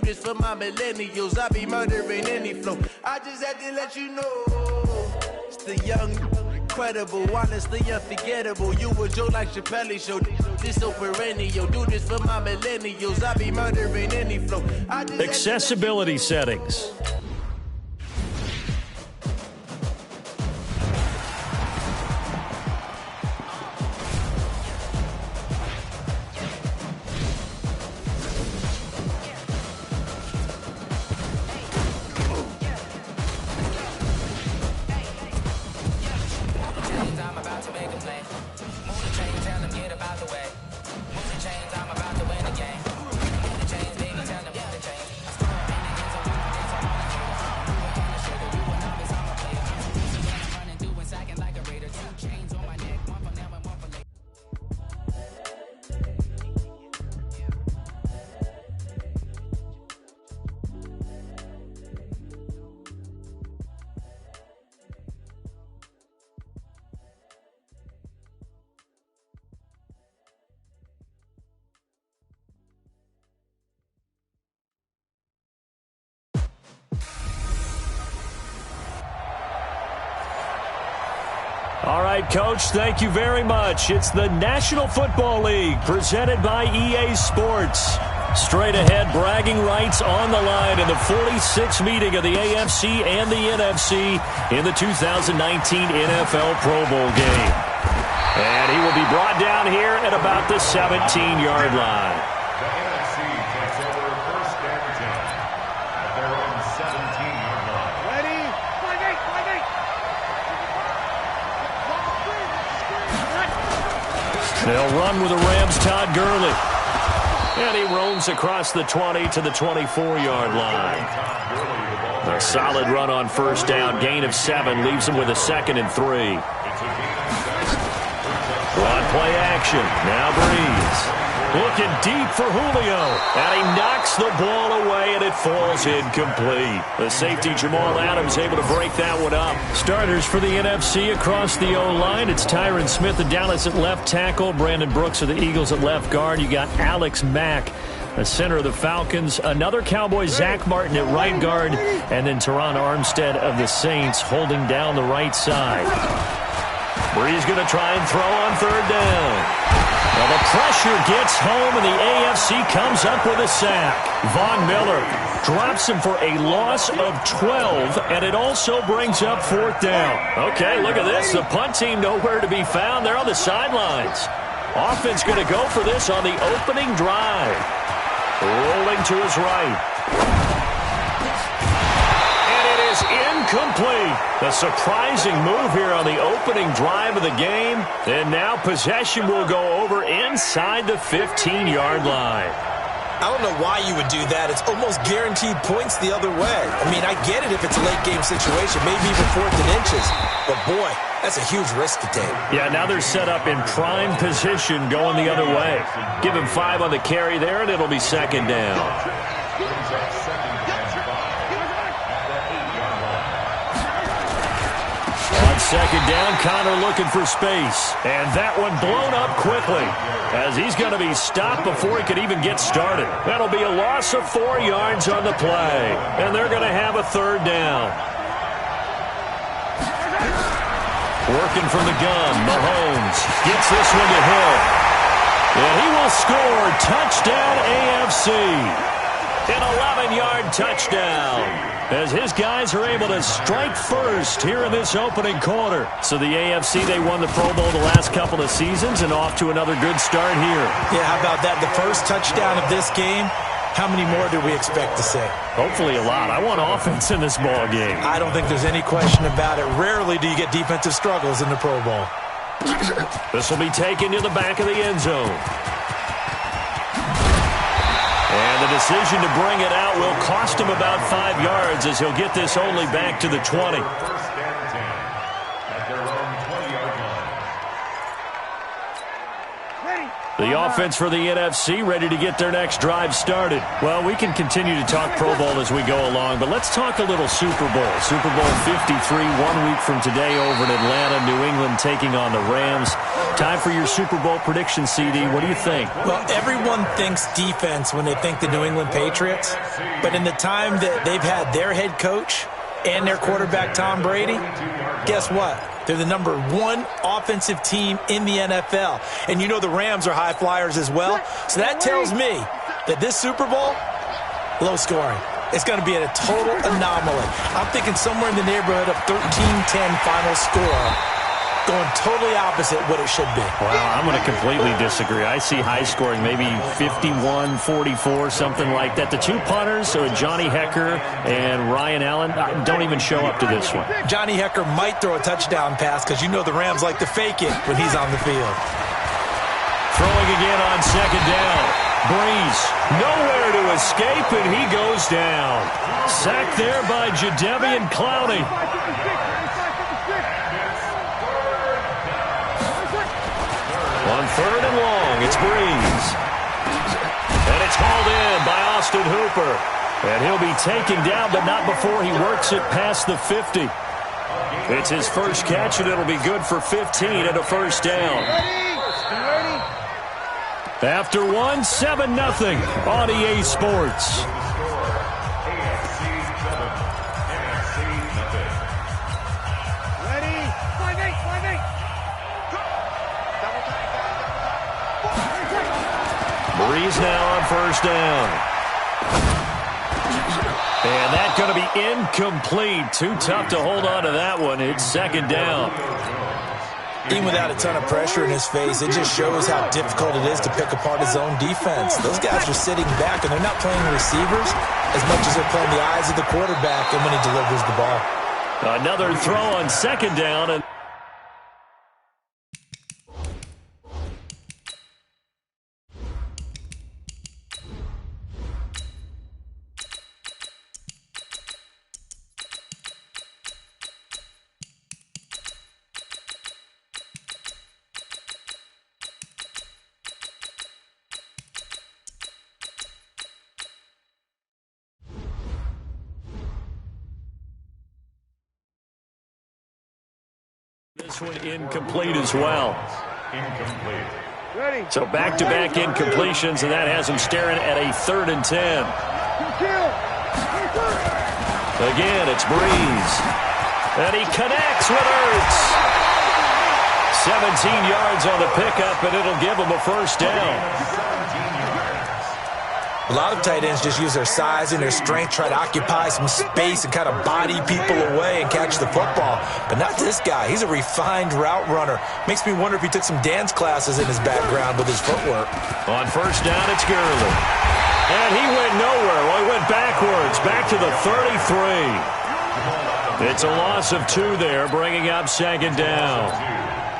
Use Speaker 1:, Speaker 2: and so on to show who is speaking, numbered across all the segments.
Speaker 1: this for my millennials. I be murdering any flow. I just had to let you know. It's the young, incredible, honestly unforgettable. You a joke like Chappelle Show. This so perennial. Do this for my millennials. I be murdering any flow.
Speaker 2: Accessibility settings. All right, Coach, thank you very much. It's the National Football League presented by EA Sports. Straight ahead, bragging rights on the line in the 46th meeting of the AFC and the NFC in the 2019 NFL Pro Bowl game. And he will be brought down here at about the 17-yard line.
Speaker 3: The NFC takes over first and 10 at their own 17-yard line. Ready? 5-8.
Speaker 2: They'll run with the Rams' Todd Gurley. And he roams across the 20 to the 24-yard line. A solid run on first down. Gain of 7 leaves him with a 2nd and 3. Broad play action. Now Breeze. Looking deep for Julio. And he knocks the ball away, and it falls incomplete. The safety, Jamal Adams, able to break that one up. Starters for the NFC across the O-line. It's Tyron Smith, the Dallas at left tackle. Brandon Brooks of the Eagles at left guard. You got Alex Mack, the center of the Falcons. Another Cowboy, Zach Martin at right guard. And then Teron Armstead of the Saints holding down the right side. Breeze going to try and throw on third down. Well, the pressure gets home, and the AFC comes up with a sack. Von Miller drops him for a loss of 12, and it also brings up fourth down. Okay, look at this. The punt team nowhere to be found. They're on the sidelines. Offense going to go for this on the opening drive. Rolling to his right. Incomplete. A surprising move here on the opening drive of the game. And now possession will go over inside the 15-yard line.
Speaker 4: I don't know why you would do that. It's almost guaranteed points the other way. I mean, I get it if it's a late-game situation, maybe even 4th and inches. But, boy, that's a huge risk to take.
Speaker 2: Yeah, now they're set up in prime position going the other way. Give him 5 on the carry there, and it'll be 2nd down. Second down, Connor looking for space. And that one blown up quickly as he's going to be stopped before he could even get started. That'll be a loss of 4 yards on the play. And they're going to have a third down. Working from the gun, Mahomes gets this one to Hill. And he will score. Touchdown AFC. An 11-yard touchdown as his guys are able to strike first here in this opening quarter. So the AFC, they won the Pro Bowl the last couple of seasons and off to another good start here.
Speaker 4: Yeah, how about that? The first touchdown of this game. How many more do we expect to see?
Speaker 2: Hopefully a lot. I want offense in this ball game.
Speaker 4: I don't think there's any question about it. Rarely do you get defensive struggles in the Pro Bowl.
Speaker 2: This will be taken to the back of the end zone. And the decision to bring it out will cost him about 5 yards as he'll get this only back to the 20.
Speaker 3: First and 10 at their own 20-yard line.
Speaker 2: The offense for the NFC ready to get their next drive started. Well, we can continue to talk Pro Bowl as we go along, but let's talk a little Super Bowl. Super Bowl 53, 1 week from today over in Atlanta, New England taking on the Rams. Time for your Super Bowl prediction, CD. What do you think?
Speaker 4: Well, everyone thinks defense when they think the New England Patriots, but in the time that they've had their head coach and their quarterback Tom Brady, guess what? They're the #1 offensive team in the NFL. And you know the Rams are high flyers as well. So that tells me that this Super Bowl, low scoring. It's going to be a total anomaly. I'm thinking somewhere in the neighborhood of 13-10 final score. Going totally opposite what it should be.
Speaker 2: Wow, I'm going to completely disagree. I see high scoring, maybe 51-44, something like that. The two punters, so Johnny Hecker and Ryan Allen, don't even show up to this one.
Speaker 4: Johnny Hecker might throw a touchdown pass because you know the Rams like to fake it when he's on the field.
Speaker 2: Throwing again on second down. Breeze, nowhere to escape, and he goes down. Sacked there by Jadeveon Clowney. On third and long, it's Breeze. And it's hauled in by Austin Hooper. And he'll be taken down, but not before he works it past the 50. It's his first catch, and it'll be good for 15 and a first down. After one, 7-0 on EA Sports. Breeze now on first down. And that's going to be incomplete. Too tough to hold on to that one. It's second down.
Speaker 4: Even without a ton of pressure in his face, it just shows how difficult it is to pick apart his own defense. Those guys are sitting back, and they're not playing receivers as much as they're playing the eyes of the quarterback and when he delivers the ball.
Speaker 2: Another throw on second down, and this one incomplete as well.
Speaker 3: Incomplete.
Speaker 2: So back-to-back incompletions, and that has him staring at a 3rd and 10. Again, it's Breeze. And he connects with Ertz. 17 yards on the pickup, and it'll give him a first down.
Speaker 4: A lot of tight ends just use their size and their strength, try to occupy some space and kind of body people away and catch the football. But not this guy. He's a refined route runner. Makes me wonder if he took some dance classes in his background with his footwork.
Speaker 2: On first down, it's Gurley. And he went nowhere. Well, he went backwards, back to the 33. It's a loss of 2 there, bringing up second down.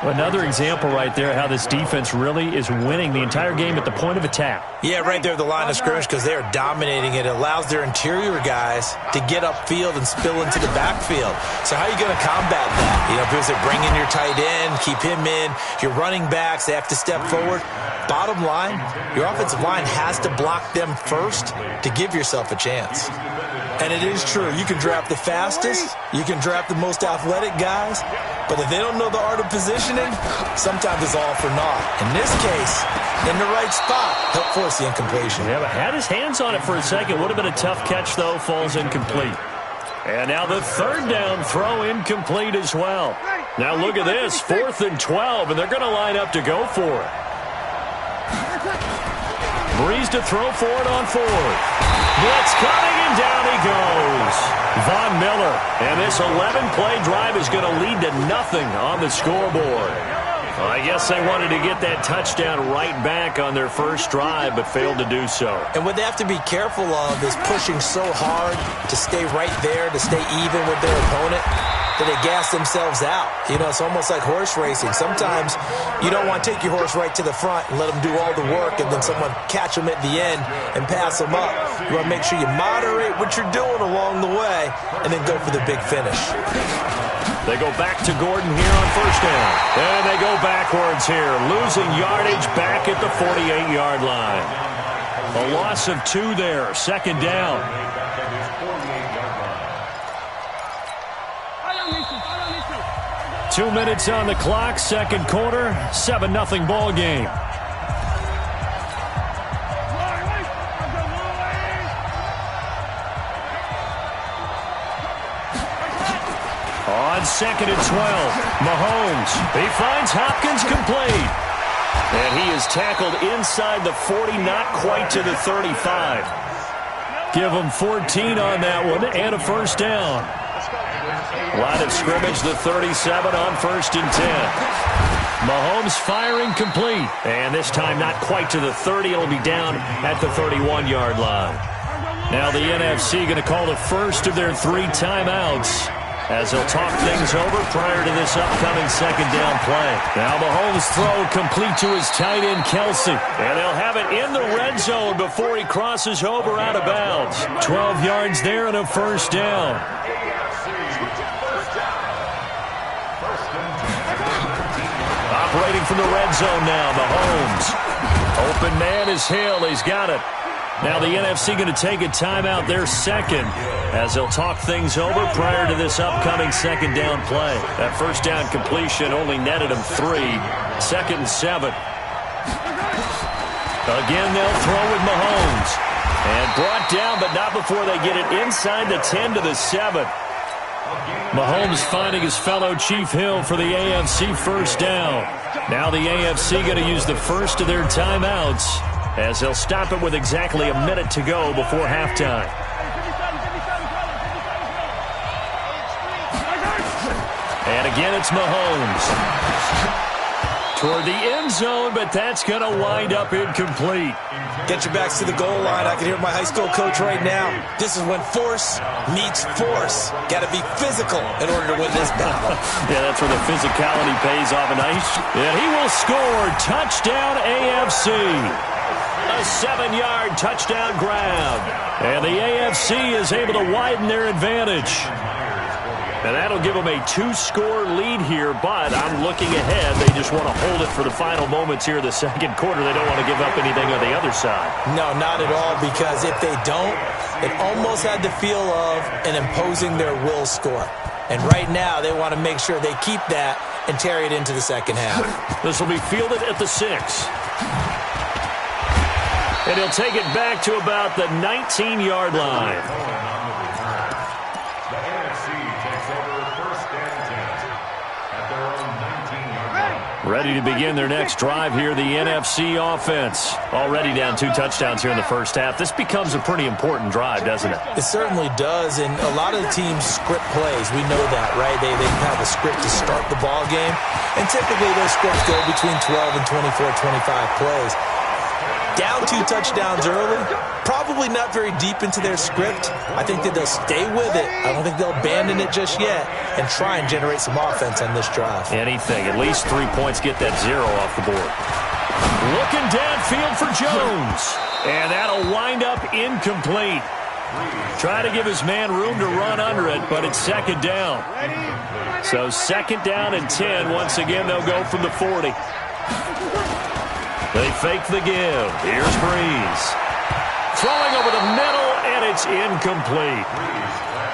Speaker 2: Another example right there how this defense really is winning the entire game at the point of attack.
Speaker 4: Yeah, right there at the line of scrimmage because they are dominating it. It allows their interior guys to get upfield and spill into the backfield. So how are you going to combat that? You know, because they bring in your tight end, keep him in. Your running backs, they have to step forward. Bottom line, your offensive line has to block them first to give yourself a chance. And it is true. You can draft the fastest. You can draft the most athletic guys. But if they don't know the art of positioning, sometimes it's all for naught. In this case, in the right spot, he'll force the incompletion.
Speaker 2: Yeah, but had his hands on it for a second. Would have been a tough catch, though. Falls incomplete. And now the 3rd down throw incomplete as well. Now look at this. 4th and 12, and they're going to line up to go for it. Breeze to throw for it on 4th. Blitz coming, and down he goes. Von Miller. And this 11-play drive is going to lead to nothing on the scoreboard. I guess they wanted to get that touchdown right back on their first drive, but failed to do so.
Speaker 4: And what they have to be careful of is pushing so hard to stay right there, to stay even with their opponent, that they gas themselves out. You know, it's almost like horse racing. Sometimes you don't want to take your horse right to the front and let them do all the work and then someone catch them at the end and pass them up. You want to make sure you moderate what you're doing along the way and then go for the big finish.
Speaker 2: They go back to Gordon here on first down. And they go backwards here, losing yardage back at the 48-yard line. A loss of 2 there, second down. 2 minutes on the clock, second quarter, 7-0 ball game. On second and 12, Mahomes. He finds Hopkins complete. And he is tackled inside the 40, not quite to the 35. Give him 14 on that one and a first down. Line of scrimmage, the 37 on first and 10. Mahomes firing complete. And this time not quite to the 30. It'll be down at the 31-yard line. Now the NFC going to call the first of their 3 timeouts, as they'll talk things over prior to this upcoming second down play. Now Mahomes' throw complete to his tight end, Kelsey. And they'll have it in the red zone before he crosses over out of bounds. 12 yards there and a first down. Operating from the red zone now, Mahomes. Open man is Hill. He's got it. Now the NFC going to take a timeout, their second, as they'll talk things over prior to this upcoming second down play. That first down completion only netted them 3. Second and 7. Again, they'll throw with Mahomes. And brought down, but not before they get it inside the 10 to the 7. Mahomes finding his fellow Chief Hill for the AFC first down. Now the AFC going to use the first of their timeouts, as they'll stop it with exactly a minute to go before halftime. And again, it's Mahomes. Toward the end zone, but that's going to wind up incomplete.
Speaker 4: Get your backs to the goal line. I can hear my high school coach right now. This is when force meets force. Got to be physical in order to win this battle.
Speaker 2: Yeah, that's where the physicality pays off a nice. And he will score. Touchdown AFC. A 7-yard touchdown grab. And the AFC is able to widen their advantage. And that'll give them a 2-score lead here, but I'm looking ahead. They just want to hold it for the final moments here of the second quarter. They don't want to give up anything on the other side.
Speaker 4: No, not at all, because if they don't, it almost had the feel of an imposing their will score. And right now, they want to make sure they keep that and carry it into the second half.
Speaker 2: This will be fielded at the 6. And he'll take it back to about the 19-yard line. Ready to begin their next drive here, the NFC offense. Already down 2 touchdowns here in the first half. This becomes a pretty important drive, doesn't it?
Speaker 4: It certainly does, and a lot of the teams script plays. We know that, right? They have a script to start the ball game, and typically those scripts go between 12 and 24, 25 plays. Down 2 touchdowns early, probably not very deep into their script. I think that they'll stay with it. I don't think they'll abandon it just yet and try and generate some offense on this drive.
Speaker 2: Anything. At least 3 points, get that 0 off the board. Looking downfield for Jones. And that'll wind up incomplete. Try to give his man room to run under it, but it's second down. So second down and 10. Once again, they'll go from the 40. They fake the give. Here's Breeze. Throwing over the middle, and it's incomplete.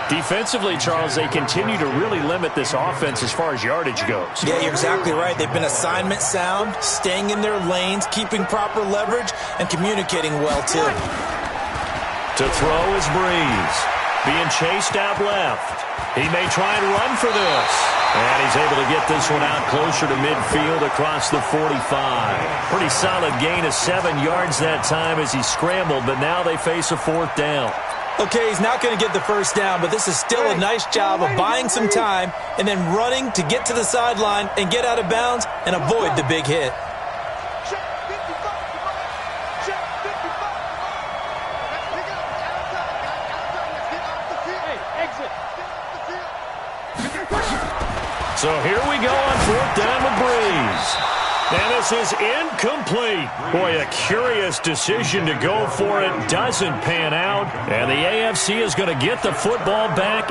Speaker 2: Defensively, Charles, they continue to really limit this offense as far as yardage goes.
Speaker 4: Yeah, you're exactly right. They've been assignment sound, staying in their lanes, keeping proper leverage, and communicating well, too.
Speaker 2: To throw is Breeze. Being chased out left. He may try and run for this. And he's able to get this one out closer to midfield across the 45. Pretty solid gain of 7 yards that time as he scrambled, but now they face a 4th down.
Speaker 4: Okay, he's not going to get the first down, but this is still a nice job of buying some time and then running to get to the sideline and get out of bounds and avoid the big hit.
Speaker 2: So here we go on 4th down with Breeze. And this is incomplete. Boy, a curious decision to go for it. Doesn't pan out. And the AFC is going to get the football back.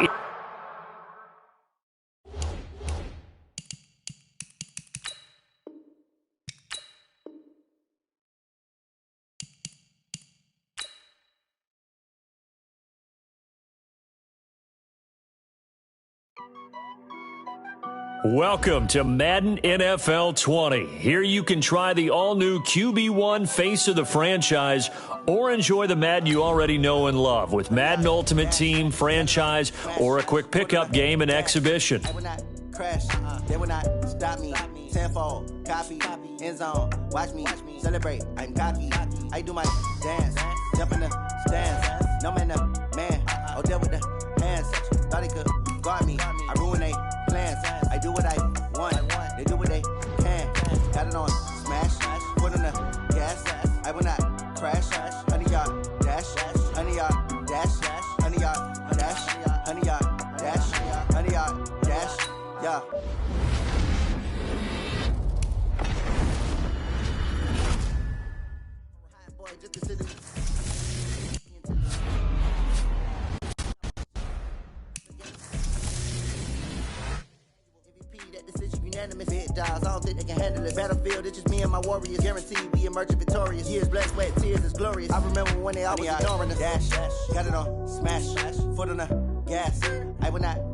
Speaker 2: Welcome to Madden NFL 20. Here you can try the all-new QB1 face of the franchise or enjoy the Madden you already know and love with Madden Ultimate Team, franchise, or a quick pickup game and exhibition.
Speaker 5: I will not crash, they will not stop me. Tenfold, copy, end zone, watch me, celebrate, I'm cocky. I do my dance, jump in the stands, no man, man, oh, there with the hands, thought he could guard me, I ruin they plans, I do what I want, they do what they can, got it on smash, put on the gas, I will not crash, 100 yard dash, 100 yard dash, 100 yard dash, 100 yard dash, 100 yard dash, yeah. Big dogs, I don't think they can handle it. Battlefield, it's just me and my warriors. Guaranteed we emerging victorious. Years, blood, sweat, tears is glorious. I remember when they always ignoring us. Dash, got it on smash, foot on the gas. I will not